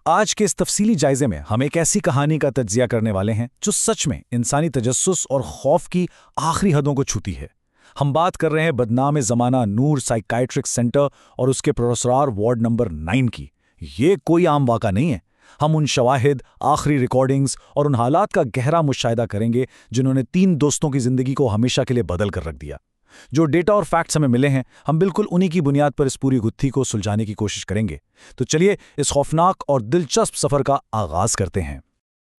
आज के इस तफसीली जायजे में हम एक ऐसी कहानी का तज्जिया करने वाले हैं जो सच में इंसानी तजस्सुस और खौफ की आखिरी हदों को छूती है। हम बात कर रहे हैं बदनाम ज़माना नूर साइकाइट्रिक सेंटर और उसके प्रोफेसर वार्ड नंबर 9 की। ये कोई आम वाक़ा नहीं है। हम उन शवाहिद, आखिरी रिकॉर्डिंग्स और उन हालात का गहरा मुशाहिदा करेंगे जिन्होंने 3 दोस्तों की ज़िंदगी को हमेशा के लिए बदल कर रख दिया। जो डेटा और फैक्ट्स हमें मिले हैं, हम बिल्कुल उन्हीं की बुनियाद पर इस पूरी गुत्थी को सुलझाने की कोशिश करेंगे। तो चलिए इस खौफनाक और दिलचस्प सफर का आगाज करते हैं।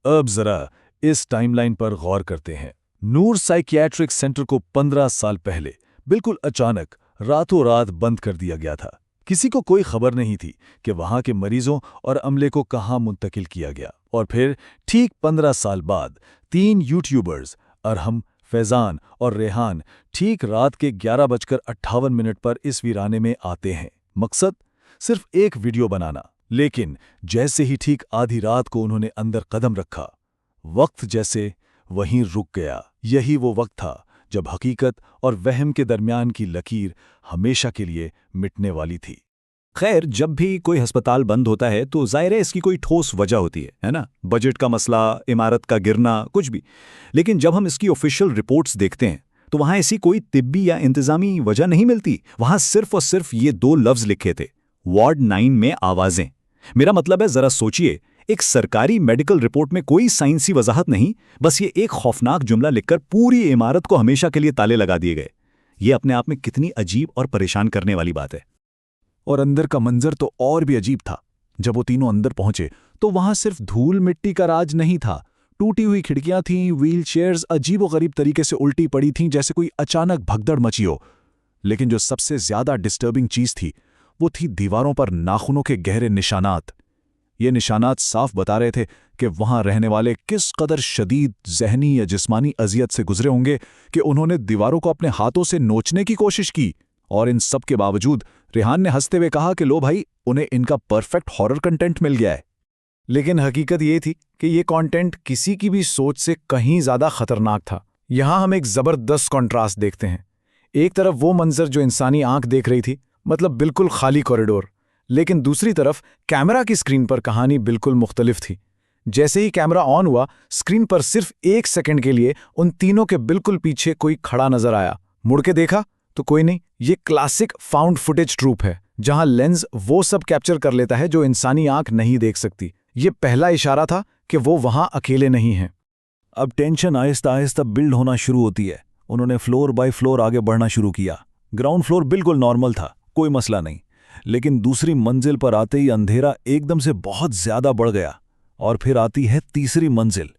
अब जरा इस टाइमलाइन पर गौर करते हैं। नूर साइकियाट्रिक सेंटर को 15 साल पहले बिल्कुल अचानक रातों रात बंद कर दिया गया था। किसी को कोई खबर नहीं थी कि वहां के मरीजों और अमले को कहां मुंतकिल किया गया। और फिर ठीक 15 साल बाद 3 यूट्यूबर्स अरहम, फैजान और रेहान ठीक रात के 11:58 पर इस वीराने में आते हैं। मकसद सिर्फ एक वीडियो बनाना। लेकिन जैसे ही ठीक आधी रात को उन्होंने अंदर कदम रखा, वक्त जैसे वहीं रुक गया। यही वो वक्त था जब हकीकत और वहम के दरमियान की लकीर हमेशा के लिए मिटने वाली थी। खैर, जब भी कोई अस्पताल बंद होता है तो ज़ाहिर है इसकी कोई ठोस वजह होती है ना? बजट का मसला, इमारत का गिरना, कुछ भी। लेकिन जब हम इसकी ऑफिशियल रिपोर्ट्स देखते हैं तो वहाँ ऐसी कोई तिब्बी या इंतज़ामी वजह नहीं मिलती। वहाँ सिर्फ और सिर्फ ये 2 लफ्ज़ लिखे थे, वार्ड 9 में आवाज़ें। मेरा मतलब है, ज़रा सोचिए, एक सरकारी मेडिकल रिपोर्ट में कोई साइंसी वजाहत नहीं, बस ये एक खौफनाक जुमला लिखकर पूरी इमारत को हमेशा के लिए ताले लगा दिए गए। ये अपने आप में कितनी अजीब और परेशान करने वाली बात है। और अंदर का मंजर तो और भी अजीब था। जब वो तीनों अंदर पहुंचे तो वहां सिर्फ धूल मिट्टी का राज नहीं था। टूटी हुई खिड़कियां थीं, व्हील चेयर्स अजीबोगरीब तरीके से उल्टी पड़ी थीं, जैसे कोई अचानक भगदड़ मची हो। लेकिन जो सबसे ज्यादा डिस्टर्बिंग चीज थी वो थी दीवारों पर नाखूनों के गहरे निशानात। ये निशानात साफ बता रहे थे कि वहां रहने वाले किस कदर शदीद जहनी या जिस्मानी अजियत से गुजरे होंगे कि उन्होंने दीवारों को अपने हाथों से नोचने की कोशिश की। और इन सब के बावजूद रेहान ने हंसते हुए कहा कि लो भाई, उन्हें इनका परफेक्ट हॉरर कंटेंट मिल गया है। लेकिन हकीकत ये थी कि ये कंटेंट किसी की भी सोच से कहीं ज्यादा खतरनाक था। यहां हम एक जबरदस्त कॉन्ट्रास्ट देखते हैं। एक तरफ वो मंजर जो इंसानी आंख देख रही थी, मतलब बिल्कुल खाली कॉरिडोर, लेकिन दूसरी तरफ कैमरा की स्क्रीन पर कहानी बिल्कुल मुख्तलिफ थी। जैसे ही कैमरा ऑन हुआ, स्क्रीन पर सिर्फ 1 सेकंड के लिए उन तीनों के बिल्कुल पीछे कोई खड़ा नजर आया। मुड़ के देखा तो कोई नहीं। ये क्लासिक फाउंड फुटेज ट्रूप है, जहां लेंस वो सब कैप्चर कर लेता है जो इंसानी आंख नहीं देख सकती। ये पहला इशारा था कि वो वहां अकेले नहीं हैं। अब टेंशन आहिस्ता आहिस्ता बिल्ड होना शुरू होती है। उन्होंने फ्लोर बाय फ्लोर आगे बढ़ना शुरू किया। ग्राउंड फ्लोर बिल्कुल नॉर्मल था, कोई मसला नहीं। लेकिन दूसरी मंजिल पर आते ही अंधेरा एकदम से बहुत ज्यादा बढ़ गया। और फिर आती है तीसरी मंजिल।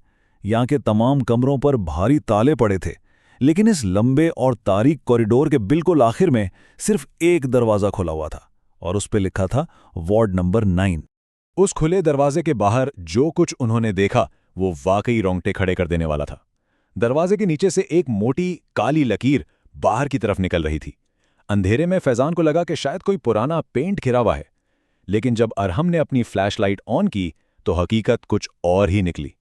यहाँ के तमाम कमरों पर भारी ताले पड़े थे, लेकिन इस लंबे और तारीक कॉरिडोर के बिल्कुल आखिर में सिर्फ एक दरवाजा खुला हुआ था और उस पर लिखा था वार्ड नंबर 9। उस खुले दरवाजे के बाहर जो कुछ उन्होंने देखा वो वाकई रोंगटे खड़े कर देने वाला था। दरवाजे के नीचे से एक मोटी काली लकीर बाहर की तरफ निकल रही थी। अंधेरे में फैजान को लगा कि शायद कोई पुराना पेंट घिरा हुआ है, लेकिन जब अरहम ने अपनी फ्लैशलाइट ऑन की तो हकीकत कुछ और ही निकली।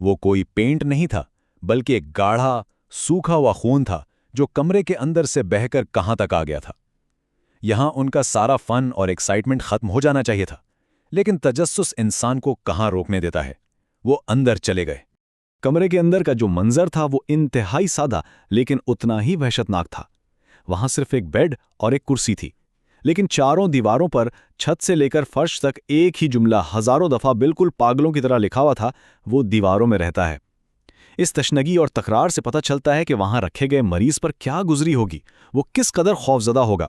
वो कोई पेंट नहीं था, बल्कि एक गाढ़ा सूखा हुआ खून था जो कमरे के अंदर से बहकर कहां तक आ गया था। यहां उनका सारा फन और एक्साइटमेंट खत्म हो जाना चाहिए था, लेकिन तजस्सुस इंसान को कहां रोकने देता है। वो अंदर चले गए। कमरे के अंदर का जो मंजर था वो इंतहाई सादा लेकिन उतना ही वहशतनाक था। वहां सिर्फ एक बेड और एक कुर्सी थी, लेकिन चारों दीवारों पर छत से लेकर फर्श तक एक ही जुमला हजारों दफा बिल्कुल पागलों की तरह लिखा हुआ था, वो दीवारों में रहता है। इस तशनगी और तकरार से पता चलता है कि वहां रखे गए मरीज पर क्या गुजरी होगी, वो किस कदर खौफजदा होगा।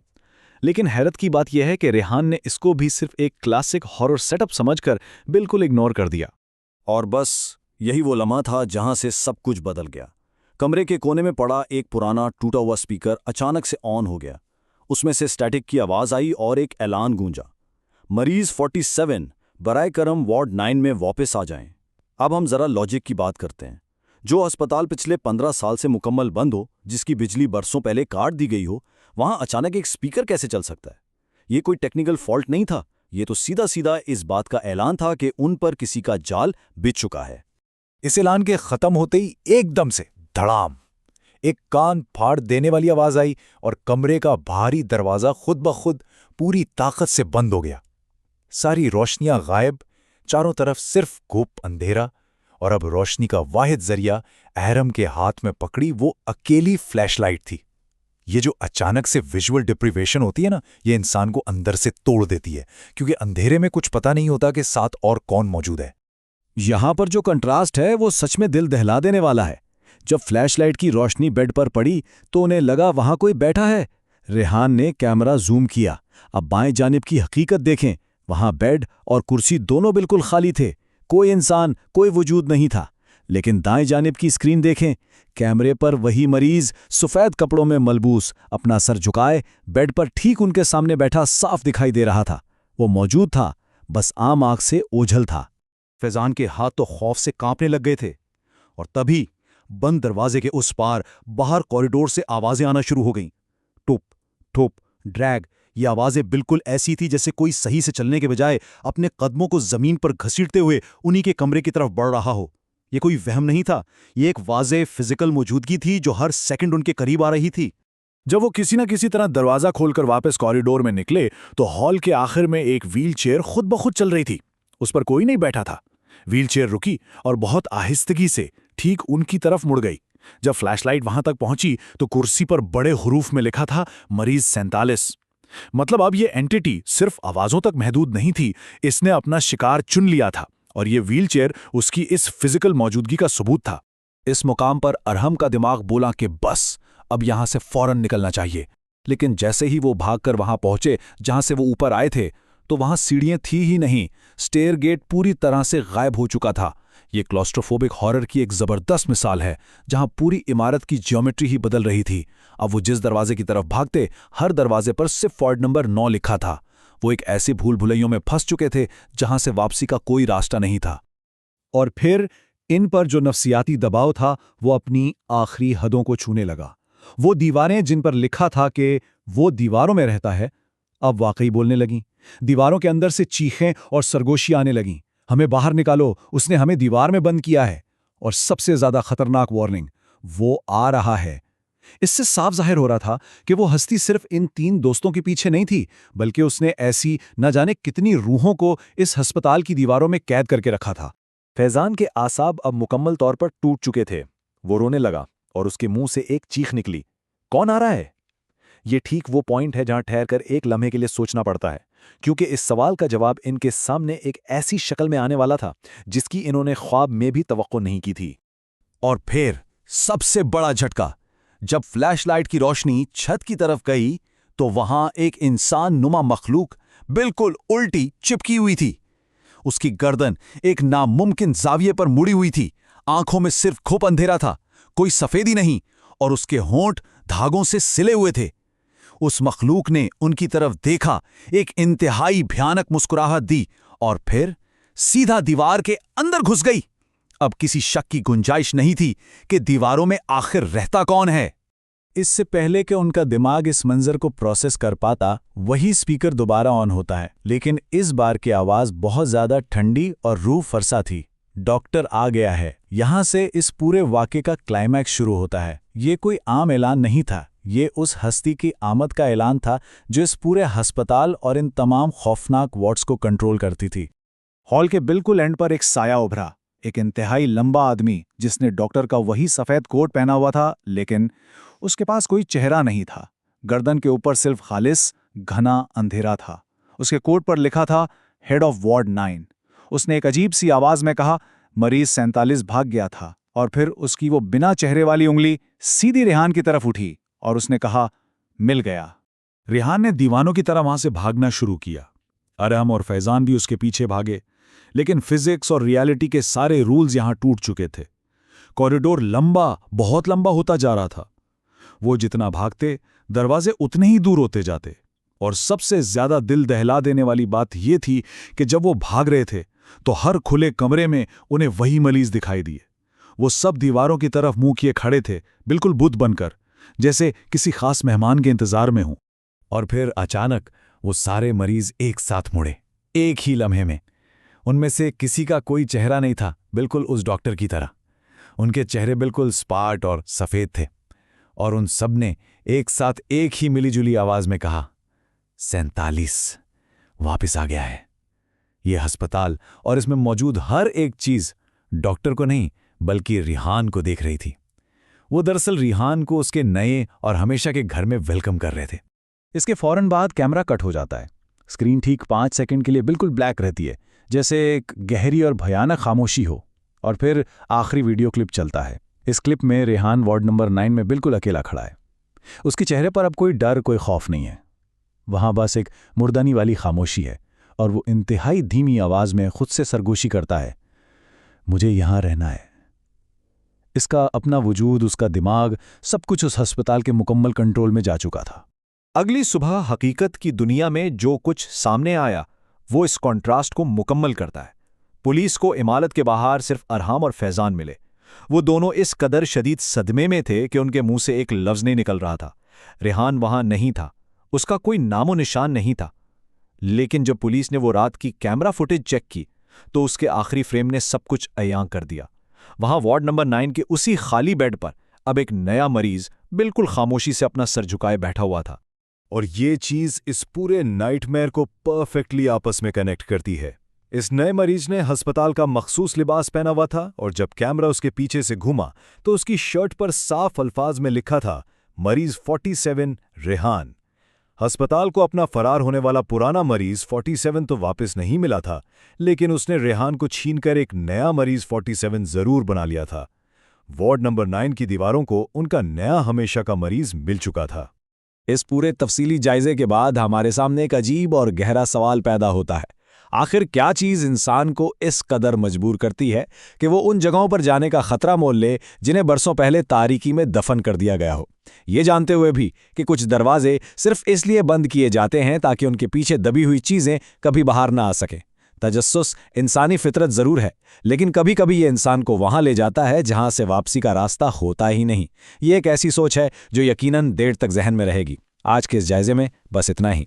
लेकिन हैरत की बात यह है कि रेहान ने इसको भी सिर्फ एक क्लासिक हॉरर सेटअप समझकर बिल्कुल इग्नोर कर दिया। और बस यही वो लम्हा था जहां से सब कुछ बदल गया। कमरे के कोने में पड़ा एक पुराना टूटा हुआ स्पीकर अचानक से ऑन हो गया। उसमें से स्टैटिक की आवाज आई और एक ऐलान गूंजा, मरीज 47 बराए करम वार्ड 9 में वापस आ जाएं। अब हम जरा लॉजिक की बात करते हैं। जो अस्पताल पिछले 15 साल से मुकम्मल बंद हो, जिसकी बिजली बरसों पहले काट दी गई हो, वहां अचानक एक स्पीकर कैसे चल सकता है? ये कोई टेक्निकल फॉल्ट नहीं था, ये तो सीधा सीधा इस बात का ऐलान था कि उन पर किसी का जाल बिछ चुका है। इस ऐलान के खत्म होते ही एकदम से धड़ाम एक कान फाड़ देने वाली आवाज आई और कमरे का बाहरी दरवाजा खुद ब खुद पूरी ताकत से बंद हो गया। सारी रोशनियां गायब, चारों तरफ सिर्फ घुप अंधेरा, और अब रोशनी का वाहिद जरिया अहरम के हाथ में पकड़ी वो अकेली फ्लैशलाइट थी। ये जो अचानक से विजुअल डिप्रीवेशन होती है ना, ये इंसान को अंदर से तोड़ देती है, क्योंकि अंधेरे में कुछ पता नहीं होता कि साथ और कौन मौजूद है। यहाँ पर जो कंट्रास्ट है वो सच में दिल दहला देने वाला है। जब फ्लैशलाइट की रोशनी बेड पर पड़ी तो उन्हें लगा वहां कोई बैठा है। रेहान ने कैमरा जूम किया। अब बाएं जानिब की हकीकत देखें, वहां बेड और कुर्सी दोनों बिल्कुल खाली थे। कोई इंसान, कोई वजूद नहीं था। लेकिन दाएं जानिब की स्क्रीन देखें, कैमरे पर वही मरीज सफ़ेद कपड़ों में मलबूस अपना सर झुकाए बेड पर ठीक उनके सामने बैठा साफ दिखाई दे रहा था। वो मौजूद था, बस आम आंख से ओझल था। फैजान के हाथ तो खौफ से कांपने लग गए थे, और तभी बंद दरवाजे के उस पार बाहर कॉरिडोर से आवाजें आना शुरू हो गईं। टुप ठुप ड्रैग। ये आवाजें बिल्कुल ऐसी थी जैसे कोई सही से चलने के बजाय अपने कदमों को जमीन पर घसीटते हुए उन्हीं के कमरे की तरफ बढ़ रहा हो। ये कोई वहम नहीं था, ये एक वाज़ेह फिजिकल मौजूदगी थी जो हर सेकंड उनके करीब आ रही थी। जब वो किसी न किसी तरह दरवाजा खोलकर वापस कॉरिडोर में निकले तो हॉल के आखिर में एक व्हीलचेयर खुद ब खुद चल रही थी। उस पर कोई नहीं बैठा था। व्हीलचेयर रुकी और बहुत आहिस्तगी से ठीक उनकी तरफ मुड़ गई। जब फ्लैशलाइट वहां तक पहुंची तो कुर्सी पर बड़े हरूफ में लिखा था मरीज 47। मतलब अब ये एंटिटी सिर्फ आवाजों तक महदूद नहीं थी, इसने अपना शिकार चुन लिया था, और ये व्हीलचेयर उसकी इस फिजिकल मौजूदगी का सबूत था। इस मुकाम पर अरहम का दिमाग बोला कि बस अब यहां से फौरन निकलना चाहिए। लेकिन जैसे ही वो भागकर वहां पहुंचे जहां से वो ऊपर आए थे, तो वहां सीढ़ियां थी ही नहीं। स्टेयर गेट पूरी तरह से गायब हो चुका था। ये क्लॉस्ट्रोफोबिक हॉरर की एक जबरदस्त मिसाल है, जहां पूरी इमारत की ज्योमेट्री ही बदल रही थी। अब वो जिस दरवाजे की तरफ भागते, हर दरवाजे पर सिर्फ वार्ड नंबर 9 लिखा था। वो एक ऐसी भूल भुलैयों में फंस चुके थे जहां से वापसी का कोई रास्ता नहीं था। और फिर इन पर जो नफ्सियाती दबाव था वो अपनी आखिरी हदों को छूने लगा। वो दीवारें जिन पर लिखा था कि वो दीवारों में रहता है, अब वाकई बोलने लगीं। दीवारों के अंदर से चीखें और सरगोशी आने लगीं। हमें बाहर निकालो, उसने हमें दीवार में बंद किया है। और सबसे ज्यादा खतरनाक वार्निंग, वो आ रहा है। इससे साफ जाहिर हो रहा था कि वो हस्ती सिर्फ इन 3 दोस्तों के पीछे नहीं थी, बल्कि उसने ऐसी न जाने कितनी रूहों को इस अस्पताल की दीवारों में कैद करके रखा था। फैजान के आसाब अब मुकम्मल तौर पर टूट चुके थे। वो रोने लगा और उसके मुंह से एक चीख निकली, कौन आ रहा है? ये ठीक वो पॉइंट है जहां ठहरकर एक लम्हे के लिए सोचना पड़ता है, क्योंकि इस सवाल का जवाब इनके सामने एक ऐसी शक्ल में आने वाला था जिसकी इन्होंने ख्वाब में भी तवक्को नहीं की थी। और फिर सबसे बड़ा झटका, जब फ्लैशलाइट की रोशनी छत की तरफ गई तो वहां एक इंसान नुमा मखलूक बिल्कुल उल्टी चिपकी हुई थी। उसकी गर्दन एक नामुमकिन जाविये पर मुड़ी हुई थी। आंखों में सिर्फ घुप अंधेरा था, कोई सफेदी नहीं, और उसके होंठ धागों से सिले हुए थे। उस मखलूक ने उनकी तरफ देखा, एक इंतहाई भयानक मुस्कुराहट दी और फिर सीधा दीवार के अंदर घुस गई। अब किसी शक की गुंजाइश नहीं थी कि दीवारों में आखिर रहता कौन है। इससे पहले कि उनका दिमाग इस मंजर को प्रोसेस कर पाता, वही स्पीकर दोबारा ऑन होता है। लेकिन इस बार की आवाज बहुत ज्यादा ठंडी और रूह फरसा थी। डॉक्टर आ गया है। यहां से इस पूरे वाक़े का क्लाइमैक्स शुरू होता है। ये कोई आम ऐलान नहीं था, ये उस हस्ती की आमद का ऐलान था जो इस पूरे अस्पताल और इन तमाम खौफनाक वार्ड्स को कंट्रोल करती थी। हॉल के बिल्कुल एंड पर एक साया उभरा, एक इंतहाई लंबा आदमी जिसने डॉक्टर का वही सफेद कोट पहना हुआ था, लेकिन उसके पास कोई चेहरा नहीं था। गर्दन के ऊपर सिर्फ खालिस घना अंधेरा था। उसके कोट पर लिखा था हेड ऑफ वार्ड 9। उसने एक अजीब सी आवाज में कहा, मरीज 47 भाग गया था। और फिर उसकी वो बिना चेहरे वाली उंगली सीधी रेहान की तरफ उठी और उसने कहा, मिल गया। रेहान ने दीवानों की तरह वहां से भागना शुरू किया। अरहम और फैजान भी उसके पीछे भागे, लेकिन फिजिक्स और रियलिटी के सारे रूल्स यहां टूट चुके थे। कॉरिडोर लंबा, बहुत लंबा होता जा रहा था। वो जितना भागते, दरवाजे उतने ही दूर होते जाते। और सबसे ज्यादा दिल दहला देने वाली बात यह थी कि जब वो भाग रहे थे तो हर खुले कमरे में उन्हें वही मरीज दिखाई दिए। वो सब दीवारों की तरफ मुंह किए खड़े थे, बिल्कुल बुत बनकर, जैसे किसी खास मेहमान के इंतजार में हों। और फिर अचानक वो सारे मरीज एक साथ मुड़े, एक ही लम्हे में। उनमें से किसी का कोई चेहरा नहीं था, बिल्कुल उस डॉक्टर की तरह। उनके चेहरे बिल्कुल स्पाट और सफेद थे, और उन सब ने एक साथ एक ही मिलीजुली आवाज में कहा, 47 वापिस आ गया है। ये अस्पताल और इसमें मौजूद हर एक चीज डॉक्टर को नहीं बल्कि रिहान को देख रही थी। वो दरअसल रिहान को उसके नए और हमेशा के घर में वेलकम कर रहे थे। इसके फौरन बाद कैमरा कट हो जाता है। स्क्रीन ठीक 5 सेकंड के लिए बिल्कुल ब्लैक रहती है, जैसे एक गहरी और भयानक खामोशी हो, और फिर आखिरी वीडियो क्लिप चलता है। इस क्लिप में रेहान वार्ड नंबर 9 में बिल्कुल अकेला खड़ा है। उसके चेहरे पर अब कोई डर, कोई खौफ नहीं है। वहां बस एक मुर्दानी वाली खामोशी है, और वो इंतहाई धीमी आवाज में खुद से सरगोशी करता है, मुझे यहां रहना है। इसका अपना वजूद, उसका दिमाग, सब कुछ उस अस्पताल के मुकम्मल कंट्रोल में जा चुका था। अगली सुबह हकीकत की दुनिया में जो कुछ सामने आया वो इस कॉन्ट्रास्ट को मुकम्मल करता है। पुलिस को इमारत के बाहर सिर्फ अरहाम और फैजान मिले। वो दोनों इस कदर शदीद सदमे में थे कि उनके मुंह से एक लफ्ज नहीं निकल रहा था। रेहान वहां नहीं था, उसका कोई नामो निशान नहीं था। लेकिन जब पुलिस ने वो रात की कैमरा फुटेज चेक की तो उसके आखिरी फ्रेम ने सब कुछ अयां कर दिया। वहां वार्ड नंबर 9 के उसी खाली बेड पर अब एक नया मरीज बिल्कुल खामोशी से अपना सर झुकाए बैठा हुआ था। और ये चीज इस पूरे नाइटमेयर को परफेक्टली आपस में कनेक्ट करती है। इस नए मरीज ने अस्पताल का मखसूस लिबास पहना हुआ था, और जब कैमरा उसके पीछे से घूमा तो उसकी शर्ट पर साफ अल्फाज में लिखा था, मरीज 47 रेहान। अस्पताल को अपना फरार होने वाला पुराना मरीज 47 तो वापस नहीं मिला था, लेकिन उसने रेहान को छीनकर एक नया मरीज 47 जरूर बना लिया था। वार्ड नंबर 9 की दीवारों को उनका नया हमेशा का मरीज मिल चुका था। इस पूरे तफसीली जायजे के बाद हमारे सामने एक अजीब और गहरा सवाल पैदा होता है। आखिर क्या चीज़ इंसान को इस कदर मजबूर करती है कि वो उन जगहों पर जाने का खतरा मोल ले जिन्हें बरसों पहले तारीकी में दफन कर दिया गया हो, ये जानते हुए भी कि कुछ दरवाजे सिर्फ इसलिए बंद किए जाते हैं ताकि उनके पीछे दबी हुई चीज़ें कभी बाहर ना आ सकें। तजस्सुस इंसानी फितरत ज़रूर है, लेकिन कभी कभी ये इंसान को वहाँ ले जाता है जहाँ से वापसी का रास्ता होता ही नहीं। ये एक ऐसी सोच है जो यकीनन देर तक जहन में रहेगी। आज के इस जायजे में बस इतना ही।